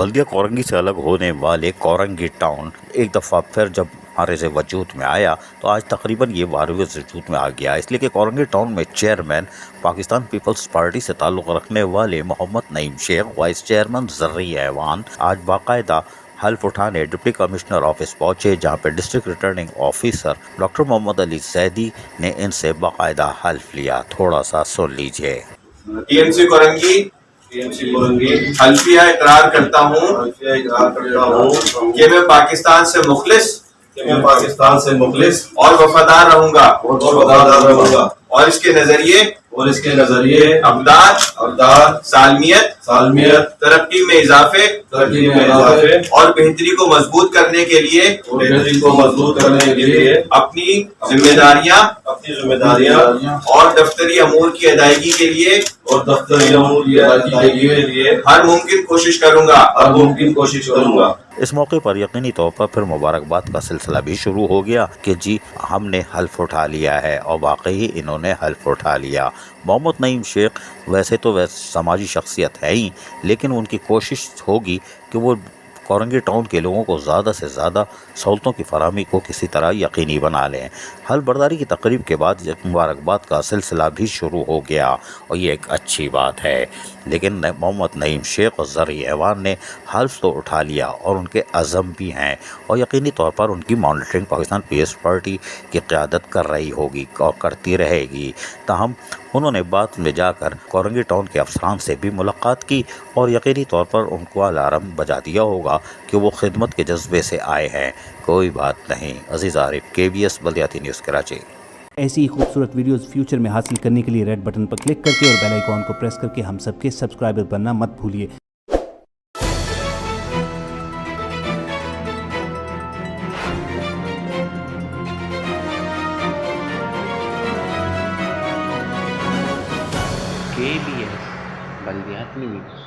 بلدیہ کورنگی سے الگ ہونے والے کورنگی ٹاؤن ایک دفعہ پھر جب ہمارے سے وجود میں آیا تو آج تقریباً یہ 12ویں وجود میں آ گیا، اس لیے کہ کورنگی ٹاؤن میں چیئرمین پاکستان پیپلز پارٹی سے تعلق رکھنے والے محمد نعیم شیخ، وائس چیئرمین زرعی ایوان آج باقاعدہ حلف اٹھانے ڈپٹی کمشنر آفس پہنچے، جہاں پہ ڈسٹرکٹ ریٹرننگ آفیسر ڈاکٹر محمد علی زیدی نے ان سے باقاعدہ حلف لیا۔ تھوڑا سا سن لیجئے۔ ٹی ایم سی کورنگی حلفیہ اقرار کرتا ہوں کہ میں پاکستان سے مخلص اور وفادار رہوں گا اور اس کے نظریے اقدار سالمیت ترقی میں اضافے اور بہتری کو مضبوط کرنے کے لیے اپنی ذمہ داریاں اور دفتری امور کی ادائیگی کے لیے ہر ممکن کوشش کروں گا۔ اس موقع پر یقینی طور پر پھر مبارکباد کا سلسلہ بھی شروع ہو گیا کہ جی ہم نے حلف اٹھا لیا ہے، اور واقعی انہوں نے حلف اٹھا لیا۔ محمد نعیم شیخ ویسے تو سماجی شخصیت ہے ہی، لیکن ان کی کوشش ہوگی کہ وہ کورنگی ٹاؤن کے لوگوں کو زیادہ سے زیادہ سہولتوں کی فراہمی کو کسی طرح یقینی بنا لیں۔ حلف برداری کی تقریب کے بعد مبارکباد کا سلسلہ بھی شروع ہو گیا، اور یہ ایک اچھی بات ہے، لیکن محمد نعیم شیخ اور زرعی ایوان نے حلف تو اٹھا لیا اور ان کے عزم بھی ہیں، اور یقینی طور پر ان کی مانیٹرنگ پاکستان پیپلز پارٹی کی قیادت کر رہی ہوگی اور کرتی رہے گی۔ تاہم انہوں نے بعد میں جا کر کورنگی ٹاؤن کے افسران سے بھی ملاقات کی اور یقینی طور پر ان کو الارم بجا دیا ہوگا کہ وہ خدمت کے جذبے سے آئے ہیں۔ کوئی بات نہیں۔ عزیز عارف، KBS بلدیاتی نیوز کراچی۔ ایسی ہی خوبصورت ویڈیوز فیوچر میں حاصل کرنے کے لیے ریڈ بٹن پر کلک کر کے اور بیل آئیکن کو پریس کر کے ہم سب کے سبسکرائبر بننا مت بھولیے۔ KBS بلدیاتی نیوز۔